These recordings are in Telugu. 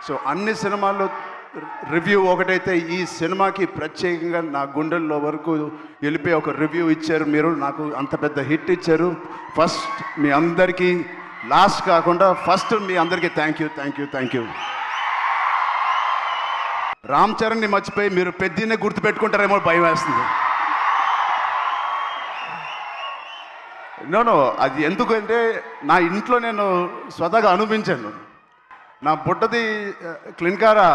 సో అన్ని సినిమాల్లో రివ్యూ ఒకటైతే ఈ సినిమాకి ప్రత్యేకంగా నా గుండెల్లో వరకు వెళ్ళిపోయి ఒక రివ్యూ ఇచ్చారు మీరు. నాకు అంత పెద్ద హిట్ ఇచ్చారు. ఫస్ట్ మీ అందరికీ, లాస్ట్ కాకుండా ఫస్ట్ మీ అందరికీ థ్యాంక్ యూ. రామ్ చరణ్ని మర్చిపోయి మీరు పెద్దనే గుర్తుపెట్టుకుంటారేమో భయం వేస్తుంది. నో అది ఎందుకంటే నా ఇంట్లో నేను స్వతహాగా అనుభవించాను. నా బుట్టది క్లిన్కారా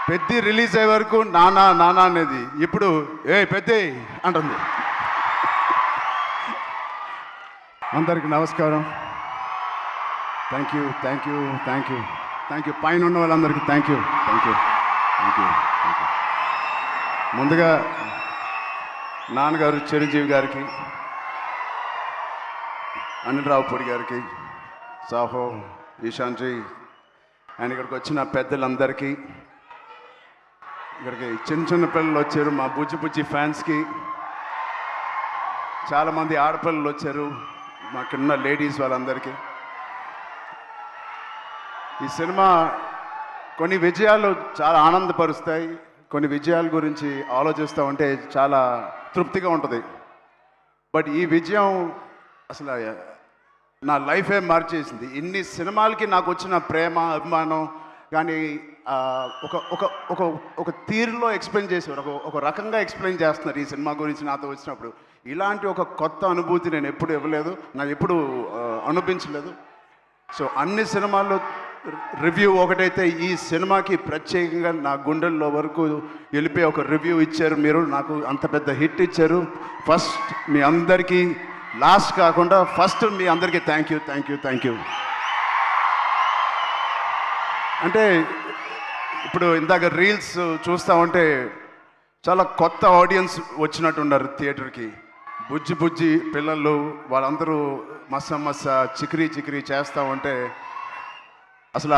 పెద్ద రిలీజ్ అయ్యే వరకు నానా అనేది ఇప్పుడు పెద్ద అంటుంది. అందరికి నమస్కారం. థ్యాంక్ యూ పైన ఉన్న వాళ్ళందరికీ థ్యాంక్ యూ. ముందుగా నాన్నగారు చిరంజీవి గారికి, అనిల్ రావుపూడి గారికి, సాహో, ఈశాంజీ అండ్ ఇక్కడికి వచ్చిన పెద్దలందరికీ, ఇక్కడికి చిన్న పిల్లలు వచ్చారు, మా బుజ్జి ఫ్యాన్స్కి, చాలామంది ఆడపిల్లలు వచ్చారు, మాకున్న లేడీస్ వాళ్ళందరికీ. ఈ సినిమా కొన్ని విజయాలు చాలా ఆనందపరుస్తాయి, కొన్ని విజయాల గురించి ఆలోచిస్తూ ఉంటే చాలా తృప్తిగా ఉంటుంది. బట్ ఈ విజయం అసలు నా లైఫే మార్చేసింది. ఇన్ని సినిమాలకి నాకు వచ్చిన ప్రేమ, అభిమానం కానీ ఒక తీరులో ఎక్స్ప్లెయిన్ చేసేవారు, ఒక రకంగా ఎక్స్ప్లెయిన్ చేస్తున్నారు ఈ సినిమా గురించి నాతో వచ్చినప్పుడు. ఇలాంటి ఒక కొత్త అనుభూతి నేను ఎప్పుడు ఇవ్వలేదు, నాకు ఎప్పుడు అనిపించలేదు. సో అన్ని సినిమాల్లో రివ్యూ ఒకటైతే ఈ సినిమాకి ప్రత్యేకంగా నా గుండెల్లో వరకు వెళ్ళిపోయి ఒక రివ్యూ ఇచ్చారు మీరు. నాకు అంత పెద్ద హిట్ ఇచ్చారు. ఫస్ట్ మీ అందరికీ, లాస్ట్ కాకుండా ఫస్ట్ మీ అందరికీ థ్యాంక్ యూ. అంటే ఇప్పుడు ఇందాక రీల్స్ చూస్తూ ఉంటే చాలా కొత్త ఆడియన్స్ వచ్చినట్టున్నారు థియేటర్కి. బుజ్జి పిల్లలు వాళ్ళందరూ మస్స చికిరీ చేస్తూ ఉంటే అసలు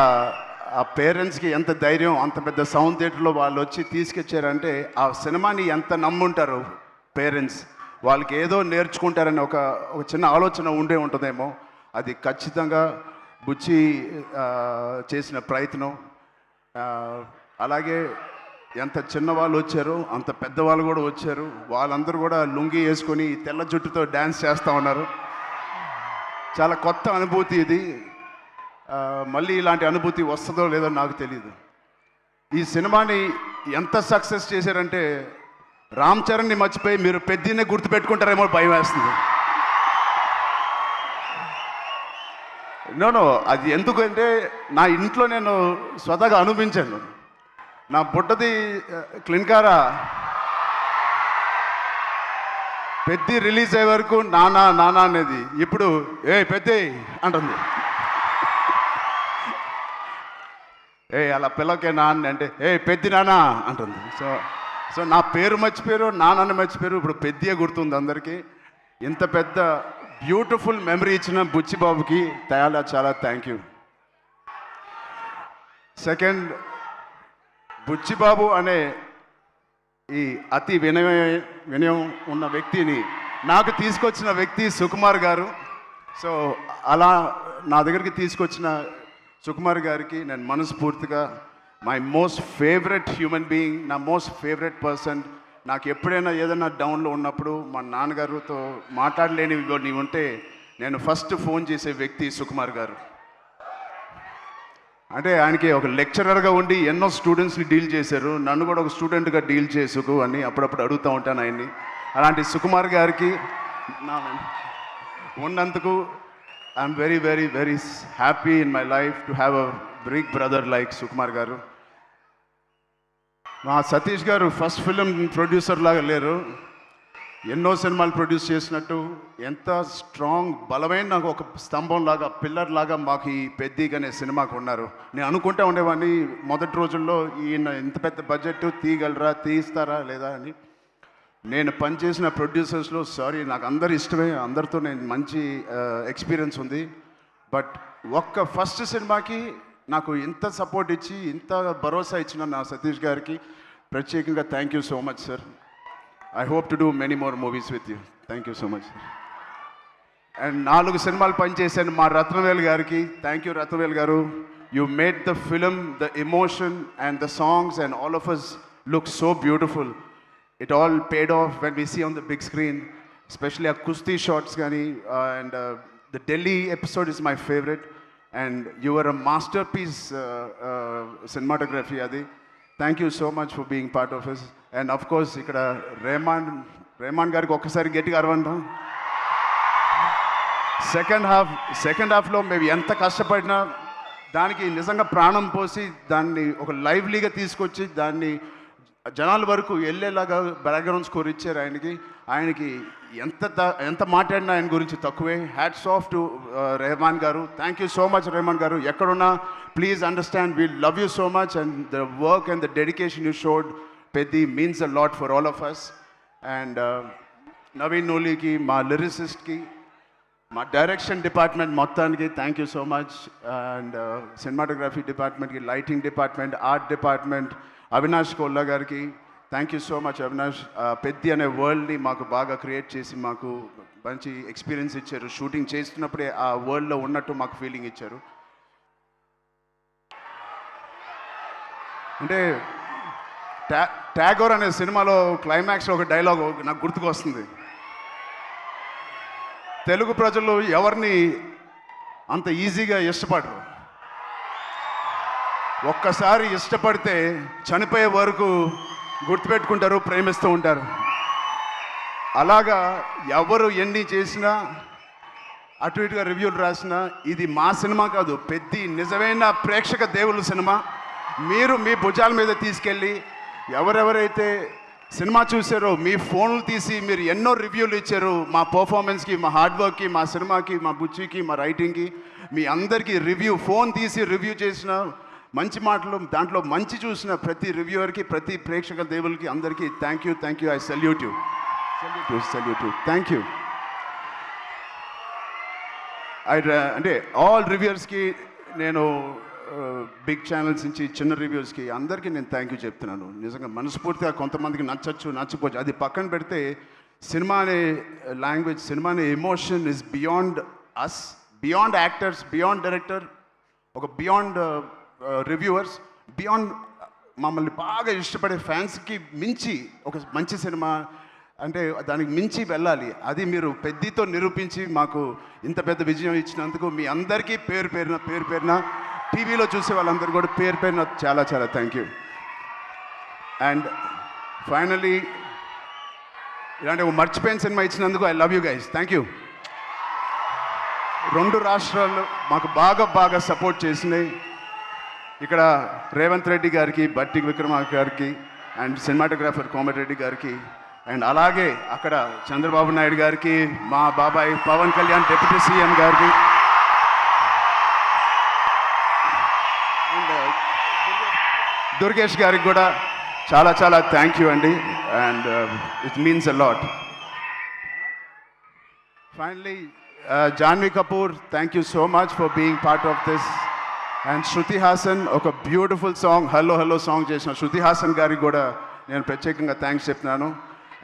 ఆ పేరెంట్స్కి ఎంత ధైర్యం, అంత పెద్ద సౌండ్ థియేటర్లో వాళ్ళు వచ్చి తీసుకొచ్చారంటే ఆ సినిమాని ఎంత నమ్ముంటారు పేరెంట్స్. వాళ్ళకి ఏదో నేర్చుకుంటారని ఒక చిన్న ఆలోచన ఉంటుందేమో. అది ఖచ్చితంగా బుచ్చి చేసిన ప్రయత్నం. అలాగే ఎంత చిన్నవాళ్ళు వచ్చారు, అంత పెద్దవాళ్ళు కూడా వచ్చారు. వాళ్ళందరూ కూడా లుంగి వేసుకొని తెల్ల జుట్టుతో డ్యాన్స్ చేస్తూ ఉన్నారు. చాలా కొత్త అనుభూతి ఇది. మళ్ళీ ఇలాంటి అనుభూతి వస్తుందో లేదో నాకు తెలియదు. ఈ సినిమాని ఎంత సక్సెస్ చేశారంటే రామ్ చరణ్ని మర్చిపోయి మీరు పెద్దనే గుర్తుపెట్టుకుంటారేమో భయం వేస్తుంది. నో అది ఎందుకంటే నా ఇంట్లో నేను స్వతహాగా అనుభవించాను. నా బుట్టది క్లిన్కారా పెద్ద రిలీజ్ అయ్యే వరకు నానా అనేది ఇప్పుడు పెద్ద అంటుంది. అలా పిల్లకే నాన్న అంటే పెద్ద నాన్న అంటుంది. సో నా పేరు మర్చిపోయారు, నాన్నని మర్చిపోయారు, ఇప్పుడు పెద్దగా గుర్తుంది అందరికీ. ఇంత పెద్ద బ్యూటిఫుల్ మెమరీ ఇచ్చిన బుచ్చిబాబుకి చాలా థ్యాంక్ యూ. సెకండ్, బుచ్చిబాబు అనే ఈ అతి వినయం ఉన్న వ్యక్తిని నాకు తీసుకొచ్చిన వ్యక్తి సుకుమార్ గారు. సో అలా నా దగ్గరికి తీసుకొచ్చిన సుకుమార్ గారికి నేను మనస్ఫూర్తిగా, my most favourite human being, నా మోస్ట్ ఫేవరెట్ పర్సన్. నాకు ఎప్పుడైనా ఏదైనా డౌన్లో ఉన్నప్పుడు మా నాన్నగారితో మాట్లాడలేనివి ఉంటే నేను ఫస్ట్ ఫోన్ చేసే వ్యక్తి సుకుమార్ గారు. అంటే ఆయనకి ఒక లెక్చరర్గా ఉండి ఎన్నో స్టూడెంట్స్ని డీల్ చేశారు, నన్ను కూడా ఒక స్టూడెంట్గా డీల్ చేసుకు అని అప్పుడప్పుడు అడుగుతూ ఉంటాను ఆయన్ని. అలాంటి సుకుమార్ గారికి ఉన్నందుకు I'm very happy in my life to have a big brother like Sukumar garu. మా సతీష్ గారు ఫస్ట్ ఫిలిం ప్రొడ్యూసర్ లాగా లేరు, ఎన్నో సినిమాలు ప్రొడ్యూస్ చేసినట్టు ఎంత స్ట్రాంగ్ బలమైన ఒక స్తంభం లాగా, పిల్లర్ లాగా మాకు ఈ పెద్దగా అనే సినిమాకు ఉన్నారు. నేను అనుకుంటా ఉండేవాడిని మొదటి రోజుల్లో ఈయన ఇంత పెద్ద బడ్జెట్ తీస్తారా లేదా అని. నేను పనిచేసిన ప్రొడ్యూసర్స్లో నాకు అందరు ఇష్టమే, అందరితో నేను మంచి ఎక్స్పీరియన్స్ ఉంది. బట్ ఒక్క ఫస్ట్ సినిమాకి నాకు ఇంత సపోర్ట్ ఇచ్చి ఇంత భరోసా ఇచ్చిన నా సతీష్ గారికి ప్రత్యేకంగా thank you so much sir. I hope to do many more movies with you. Thank you so much. And 4 సినిమాలు పనిచేశాను మా రత్నవేల్ గారికి. Thank you Ratnavel garu. You made the film, the emotion and the songs and all of us look so beautiful. It all paid off when we see on the big screen, especially ఆ కుస్తీ షార్ట్స్ కానీ. And the Delhi episode is my favourite and your a masterpiece cinematography అది. Thank you so much for being part of us. And of course ఇక్కడ రెహమాన్ గారికి ఒక్కసారి గట్టిగా అరవంటాం. సెకండ్ హాఫ్లో మేము ఎంత కష్టపడినా దానికి నిజంగా ప్రాణం పోసి దాన్ని ఒక లైవ్లీగా తీసుకొచ్చి దాన్ని జనాల వరకు వెళ్ళేలాగా బ్యాక్గ్రౌండ్ స్కోర్ ఇచ్చారు ఆయనకి ఎంత మాట్లాడినా ఆయన గురించి తక్కువే. హ్యాట్స్ ఆఫ్ టు రెహమాన్ గారు. Thank you so much Rahman గారు. ఎక్కడున్నా please understand we love you so much and the work and the dedication you showed Peddi means a lot for all of us. And Naveen నూలీకి, మా లిరిసిస్ట్కి, మా డైరెక్షన్ డిపార్ట్మెంట్ మొత్తానికి thank you so much. And cinematography డిపార్ట్మెంట్కి, lighting department, art department, Avinash Kolla గారికి thank you so much. Avinash Peddi అనే వరల్డ్ని మాకు బాగా క్రియేట్ చేసి మాకు మంచి ఎక్స్పీరియన్స్ ఇచ్చారు. షూటింగ్ చేస్తున్నప్పుడే ఆ వరల్డ్లో ఉన్నట్టు మాకు ఫీలింగ్ ఇచ్చారు. అంటే ట్యాగోర్ అనే సినిమాలో క్లైమాక్స్లో ఒక డైలాగ్ నాకు గుర్తుకు వస్తుంది. తెలుగు ప్రజలు ఎవరిని అంత ఈజీగా ఇష్టపడరు. ఒక్కసారి ఇష్టపడితే చనిపోయే వరకు గుర్తుపెట్టుకుంటారు, ప్రేమిస్తూ ఉంటారు. అలాగా ఎవరు ఎన్ని చేసినా అటు ఇటుగా రివ్యూలు రాసినా ఇది మా సినిమా కాదు, పెద్ది నిజమైన ప్రేక్షక దేవుళ్ళ సినిమా. మీరు మీ భుజాల మీద తీసుకెళ్ళి ఎవరెవరైతే సినిమా చూసారో మీ ఫోన్లు తీసి మీరు ఎన్నో రివ్యూలు ఇచ్చారు మా పర్ఫార్మెన్స్కి, మా హార్డ్ వర్క్కి, మా సినిమాకి, మా బుచ్చికి, మా రైటింగ్కి. మీ అందరికీ ఫోన్ తీసి రివ్యూ చేసిన మంచి మాటలు, దాంట్లో మంచి చూసిన ప్రతి రివ్యూవర్కి, ప్రతి ప్రేక్షక దేవులకి అందరికీ thank you. I salute you. Thank you. అంటే ఆల్ రివ్యూవర్స్కి నేను బిగ్ ఛానల్స్ నుంచి చిన్న రివ్యూస్కి అందరికీ నేను థ్యాంక్ యూ చెప్తున్నాను. నిజంగా మనస్ఫూర్తిగా. కొంతమందికి నచ్చకపోవచ్చు, అది పక్కన పెడితే సినిమా అనే లాంగ్వేజ్, సినిమా అనే emotion is beyond us, beyond actors, beyond director, ఒక బియాండ్ రివ్యూవర్స్, బియాండ్ మమ్మల్ని బాగా ఇష్టపడే ఫ్యాన్స్కి మించి ఒక మంచి సినిమా అంటే దానికి మించి వెళ్ళాలి. అది మీరు పెద్దితో నిరూపించి మాకు ఇంత పెద్ద విజయం ఇచ్చినందుకు మీ అందరికీ పేరు పేరున టీవీలో చూసే వాళ్ళందరూ కూడా పేరు పేరున చాలా థ్యాంక్ యూ. అండ్ ఫైనలీ ఇలాంటి ఒక మర్చిపోయిన సినిమా ఇచ్చినందుకు I love you guys. Thank you. 2 రాష్ట్రాలు మాకు బాగా సపోర్ట్ చేసినాయి. ఇక్కడ రేవంత్ రెడ్డి గారికి, బట్టి విక్రమార్క గారికి, అండ్ సినిమాటోగ్రాఫర్ కోమటిరెడ్డి గారికి, అండ్ అలాగే అక్కడ చంద్రబాబు నాయుడు గారికి, మా బాబాయ్ పవన్ కళ్యాణ్ డిప్యూటీ సీఎం గారికి, అండ్ దుర్గేష్ గారికి కూడా చాలా థ్యాంక్ యూ అండి. And it means a lot. Finally Janhvi Kapoor, thank you so much for being part of this. And Shruti Haasan ఒక బ్యూటిఫుల్ సాంగ్ హలో సాంగ్ చేసిన శృతి హాసన్ గారికి కూడా నేను ప్రత్యేకంగా థ్యాంక్స్ చెప్తున్నాను.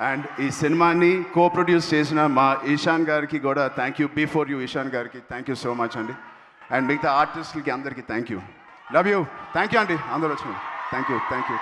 అండ్ ఈ సినిమాని ప్రొడ్యూస్ చేసిన మా ఈశాన్ గారికి కూడా thank you. Before you Ishaan గారికి థ్యాంక్ యూ సో మచ్ అండి. అండ్ మిగతా ఆర్టిస్టులకి అందరికీ thank you. Love you. Thank you అండి అందరూ వచ్చిన. Thank you.